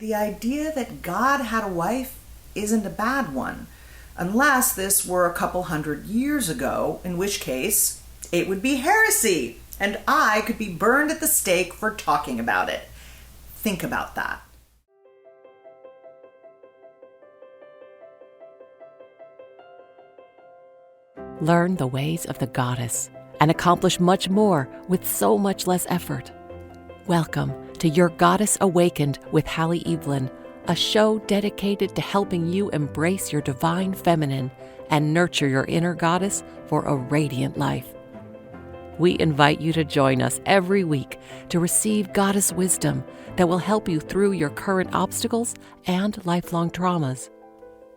The idea that God had a wife isn't a bad one, unless this were a couple hundred years ago, in which case it would be heresy, and I could be burned at the stake for talking about it. Think about that. Learn the ways of the goddess and accomplish much more with so much less effort. Welcome to Your Goddess Awakened with Hallie Evelyn, a show dedicated to helping you embrace your divine feminine and nurture your inner goddess for a radiant life. We invite you to join us every week to receive goddess wisdom that will help you through your current obstacles and lifelong traumas.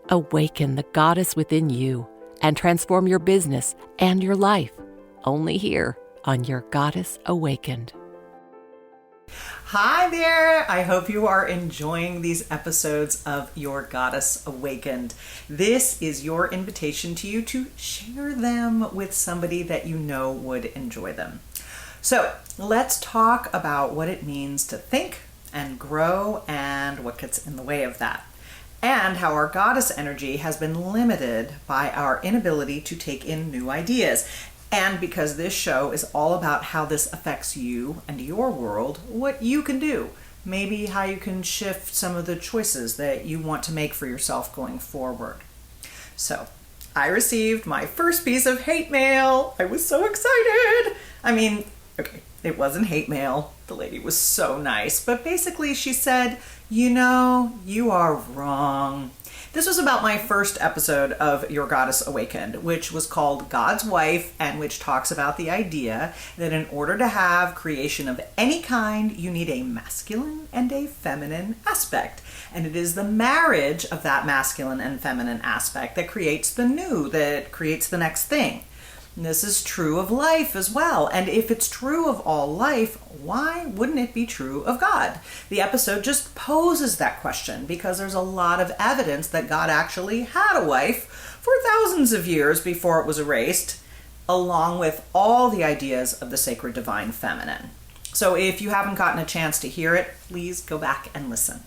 Awaken the goddess within you and transform your business and your life, only here on Your Goddess Awakened. Hi there! I hope you are enjoying these episodes of Your Goddess Awakened. This is your invitation to you to share them with somebody that you know would enjoy them. So let's talk about what it means to think and grow and what gets in the way of that, and how our goddess energy has been limited by our inability to take in new ideas. And because this show is all about how this affects you and your world, what you can do, maybe how you can shift some of the choices that you want to make for yourself going forward. So, I received my first piece of hate mail. I was so excited. It wasn't hate mail. The lady was so nice. But basically she said, you are wrong. This was about my first episode of Your Goddess Awakened, which was called God's Wife, and which talks about the idea that in order to have creation of any kind, you need a masculine and a feminine aspect. And it is the marriage of that masculine and feminine aspect that creates the new, that creates the next thing. And this is true of life as well. And if it's true of all life, why wouldn't it be true of God? The episode just poses that question because there's a lot of evidence that God actually had a wife for thousands of years before it was erased, along with all the ideas of the sacred divine feminine. So if you haven't gotten a chance to hear it, please go back and listen.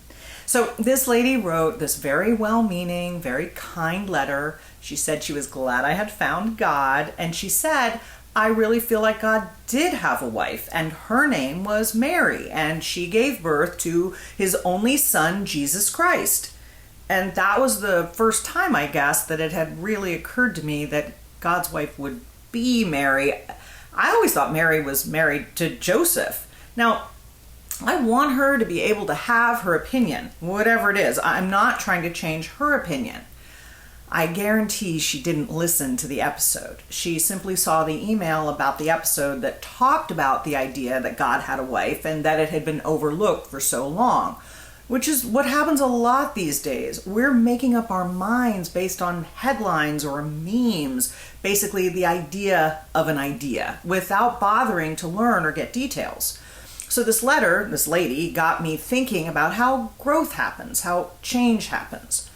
So this lady wrote this very well-meaning, very kind letter. She said she was glad I had found God, and she said, I really feel like God did have a wife, and her name was Mary, and she gave birth to his only son, Jesus Christ. And that was the first time, I guess, that it had really occurred to me that God's wife would be Mary. I always thought Mary was married to Joseph. Now, I want her to be able to have her opinion, whatever it is. I'm not trying to change her opinion. I guarantee she didn't listen to the episode. She simply saw the email about the episode that talked about the idea that God had a wife and that it had been overlooked for so long, which is what happens a lot these days. We're making up our minds based on headlines or memes, basically the idea of an idea, without bothering to learn or get details. So this letter, this lady, got me thinking about how growth happens, how change happens.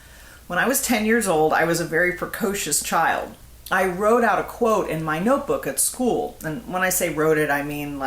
When I was 10 years old, I was a very precocious child. I wrote out a quote in my notebook at school. And when I say wrote it, I mean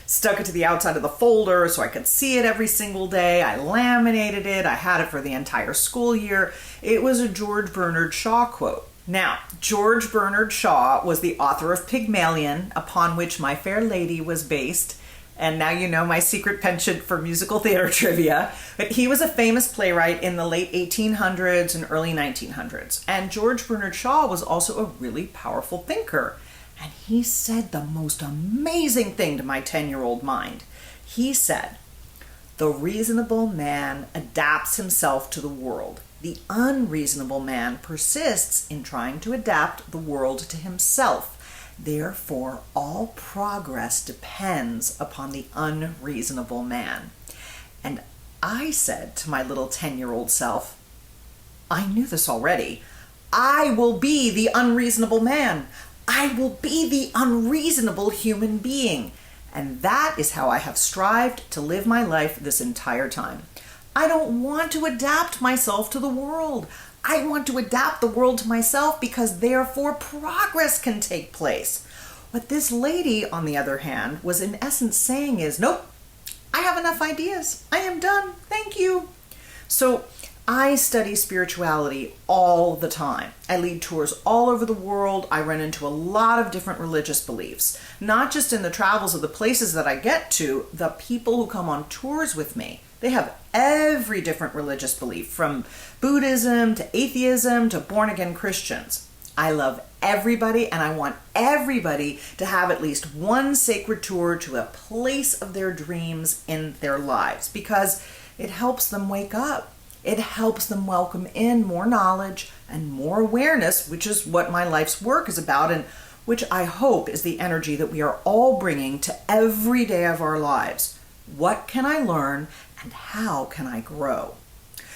stuck it to the outside of the folder so I could see it every single day. I laminated it. I had it for the entire school year. It was a George Bernard Shaw quote. Now, George Bernard Shaw was the author of Pygmalion, upon which My Fair Lady was based. And now you know my secret penchant for musical theater trivia. But he was a famous playwright in the late 1800s and early 1900s. And George Bernard Shaw was also a really powerful thinker. And he said the most amazing thing to my 10-year-old mind. He said, "The reasonable man adapts himself to the world. The unreasonable man persists in trying to adapt the world to himself. Therefore, all progress depends upon the unreasonable man." And I said to my little 10-year-old self, I knew this already. I will be the unreasonable man. I will be the unreasonable human being. And that is how I have strived to live my life this entire time. I don't want to adapt myself to the world. I want to adapt the world to myself because therefore progress can take place. What this lady, on the other hand, was in essence saying is, nope, I have enough ideas. I am done. Thank you. So I study spirituality all the time. I lead tours all over the world. I run into a lot of different religious beliefs, not just in the travels of the places that I get to. The people who come on tours with me, they have every different religious belief, from Buddhism to atheism to born-again Christians. I love everybody, and I want everybody to have at least one sacred tour to a place of their dreams in their lives, because it helps them wake up. It helps them welcome in more knowledge and more awareness, which is what my life's work is about, and which I hope is the energy that we are all bringing to every day of our lives. What can I learn, and how can I grow?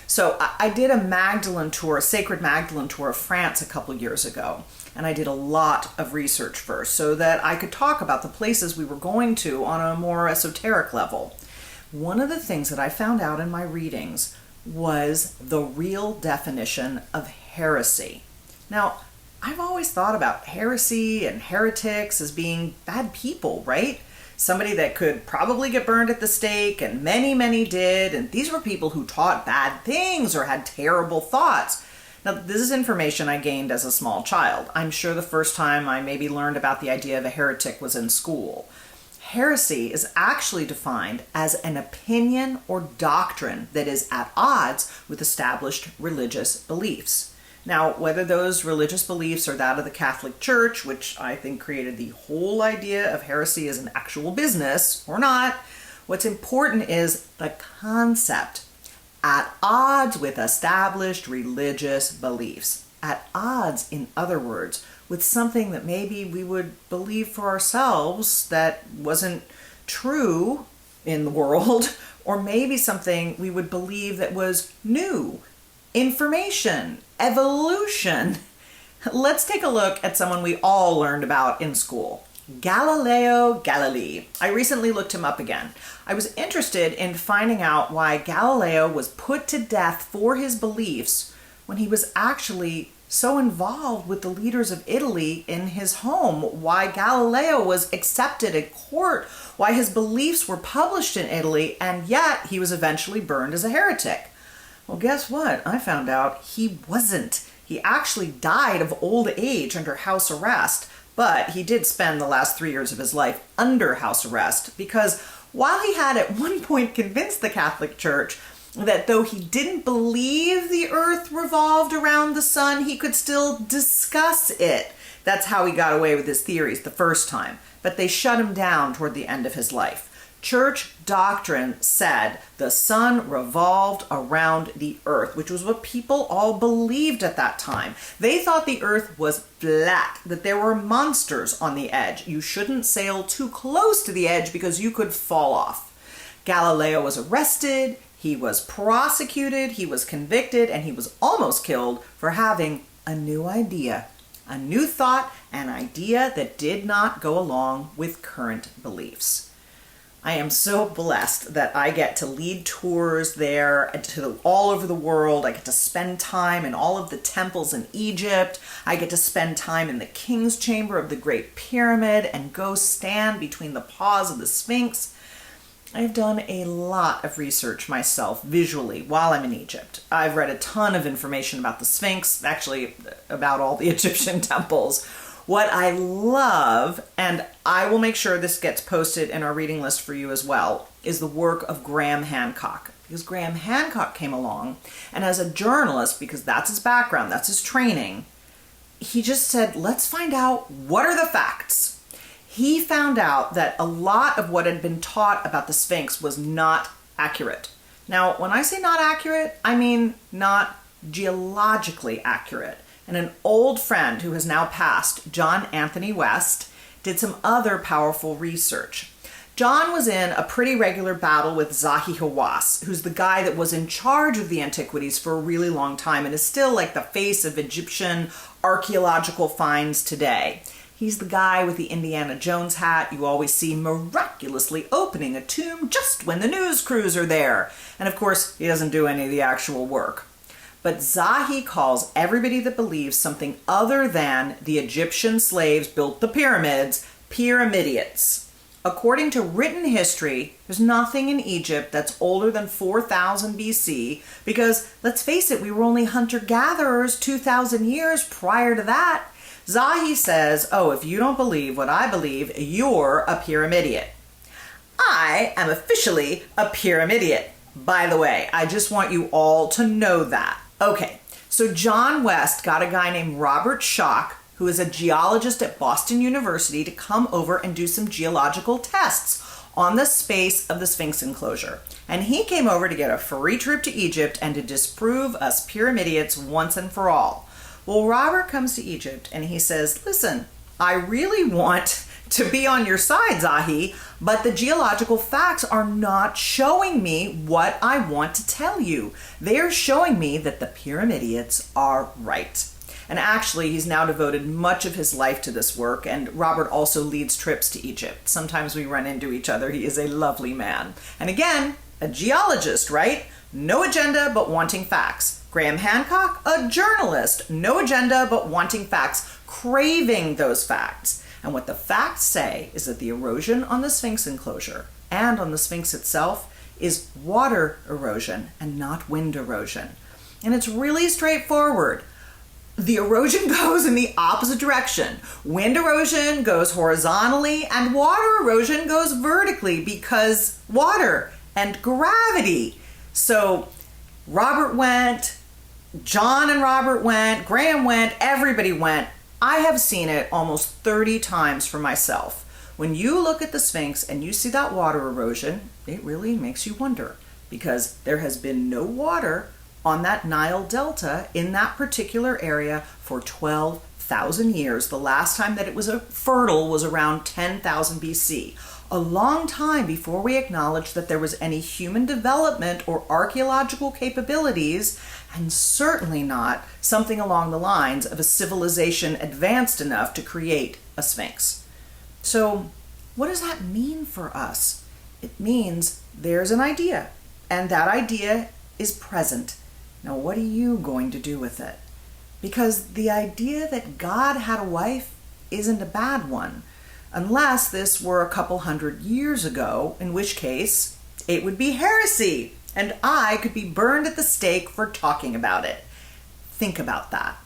So I did a Magdalene tour, a sacred Magdalene tour of France a couple years ago, and I did a lot of research first so that I could talk about the places we were going to on a more esoteric level. One of the things that I found out in my readings was the real definition of heresy. Now, I've always thought about heresy and heretics as being bad people, right? Somebody that could probably get burned at the stake, and many did, and these were people who taught bad things or had terrible thoughts. Now, this is information I gained as a small child. I'm sure the first time I maybe learned about the idea of a heretic was in school. Heresy is actually defined as an opinion or doctrine that is at odds with established religious beliefs. Now, whether those religious beliefs are that of the Catholic Church, which I think created the whole idea of heresy as an actual business, or not, what's important is the concept. At odds with established religious beliefs. At odds, in other words, with something that maybe we would believe for ourselves that wasn't true in the world, or maybe something we would believe that was new, information, evolution. Let's take a look at someone we all learned about in school. Galileo Galilei. I recently looked him up again. I was interested in finding out why Galileo was put to death for his beliefs when he was actually so involved with the leaders of Italy in his home, why Galileo was accepted at court, why his beliefs were published in Italy, and yet he was eventually burned as a heretic. Well, guess what? I found out he wasn't. He actually died of old age under house arrest, but he did spend the last 3 years of his life under house arrest because while he had at one point convinced the Catholic Church that though he didn't believe the earth revolved around the sun, he could still discuss it. That's how he got away with his theories the first time, but they shut him down toward the end of his life. Church doctrine said the sun revolved around the earth, which was what people all believed at that time. They thought the earth was flat, that there were monsters on the edge. You shouldn't sail too close to the edge because you could fall off. Galileo was arrested, he was prosecuted, he was convicted, and he was almost killed for having a new idea, a new thought, an idea that did not go along with current beliefs. I am so blessed that I get to lead tours there all over the world. I get to spend time in all of the temples in Egypt. I get to spend time in the King's Chamber of the Great Pyramid and go stand between the paws of the Sphinx. I've done a lot of research myself visually while I'm in Egypt. I've read a ton of information about the Sphinx, actually about all the Egyptian temples. What I love, and I will make sure this gets posted in our reading list for you as well, is the work of Graham Hancock. Because Graham Hancock came along, and as a journalist, because that's his background, that's his training, he just said, let's find out what are the facts. He found out that a lot of what had been taught about the Sphinx was not accurate. Now, when I say not accurate, I mean not geologically accurate. And an old friend who has now passed, John Anthony West, did some other powerful research. John was in a pretty regular battle with Zahi Hawass, who's the guy that was in charge of the antiquities for a really long time and is still like the face of Egyptian archaeological finds today. He's the guy with the Indiana Jones hat you always see miraculously opening a tomb just when the news crews are there. And of course, he doesn't do any of the actual work. But Zahi calls everybody that believes something other than the Egyptian slaves built the pyramids, pyramidians. According to written history, there's nothing in Egypt that's older than 4000 BC because, let's face it, we were only hunter-gatherers 2000 years prior to that. Zahi says, oh, if you don't believe what I believe, you're a pyramidiot. I am officially a pyramidiot. By the way, I just want you all to know that. Okay, so John West got a guy named Robert Schoch, who is a geologist at Boston University, to come over and do some geological tests on the space of the Sphinx enclosure. And he came over to get a free trip to Egypt and to disprove us pyramidians once and for all. Well, Robert comes to Egypt and he says, listen, I really want to be on your side, Zahi, but the geological facts are not showing me what I want to tell you. They are showing me that the pyramidians are right. And actually, he's now devoted much of his life to this work, and Robert also leads trips to Egypt. Sometimes we run into each other. He is a lovely man. And again, a geologist, right? No agenda, but wanting facts. Graham Hancock, a journalist. No agenda, but wanting facts, craving those facts. And what the facts say is that the erosion on the Sphinx enclosure and on the Sphinx itself is water erosion and not wind erosion. And it's really straightforward. The erosion goes in the opposite direction. Wind erosion goes horizontally and water erosion goes vertically because water and gravity. So Robert went, John and Robert went, Graham went, everybody went. I have seen it almost 30 times for myself. When you look at the Sphinx and you see that water erosion, it really makes you wonder because there has been no water on that Nile Delta in that particular area for 12,000 years. The last time that it was fertile was around 10,000 BC. A long time before we acknowledged that there was any human development or archaeological capabilities, and certainly not something along the lines of a civilization advanced enough to create a Sphinx. So what does that mean for us? It means there's an idea, and that idea is present. Now, what are you going to do with it? Because the idea that God had a wife isn't a bad one, unless this were a couple hundred years ago, in which case it would be heresy, and I could be burned at the stake for talking about it. Think about that.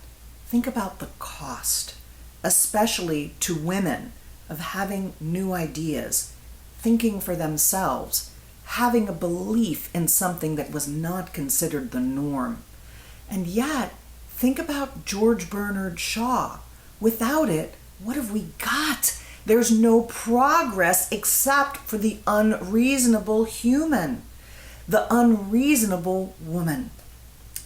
Think about the cost, especially to women, of having new ideas, thinking for themselves, having a belief in something that was not considered the norm. And yet, think about George Bernard Shaw. Without it, what have we got? There's no progress except for the unreasonable human, the unreasonable woman.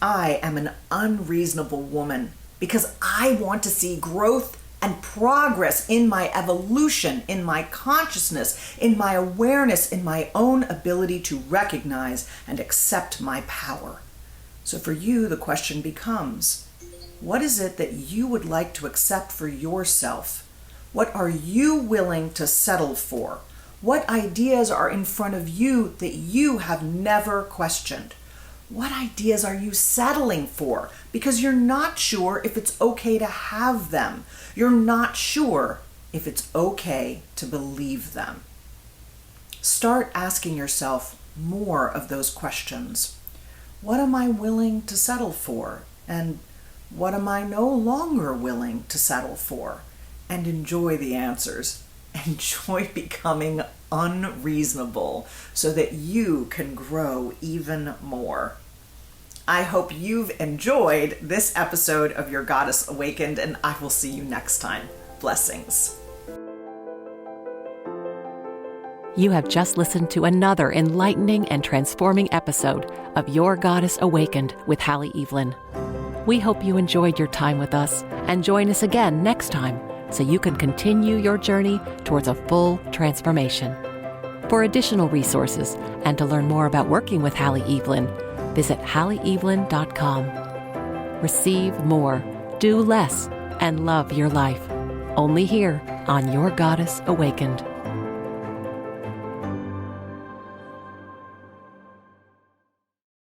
I am an unreasonable woman because I want to see growth and progress in my evolution, in my consciousness, in my awareness, in my own ability to recognize and accept my power. So for you, the question becomes, what is it that you would like to accept for yourself? What are you willing to settle for? What ideas are in front of you that you have never questioned? What ideas are you settling for? Because you're not sure if it's okay to have them. You're not sure if it's okay to believe them. Start asking yourself more of those questions. What am I willing to settle for? And what am I no longer willing to settle for? And enjoy the answers. Enjoy becoming unreasonable so that you can grow even more. I hope you've enjoyed this episode of Your Goddess Awakened, and I will see you next time. Blessings. You have just listened to another enlightening and transforming episode of Your Goddess Awakened with Hallie Evelyn. We hope you enjoyed your time with us and join us again next time so you can continue your journey towards a full transformation. For additional resources and to learn more about working with Hallie Evelyn, visit HallieEvelyn.com. Receive more, do less, and love your life. Only here on Your Goddess Awakened.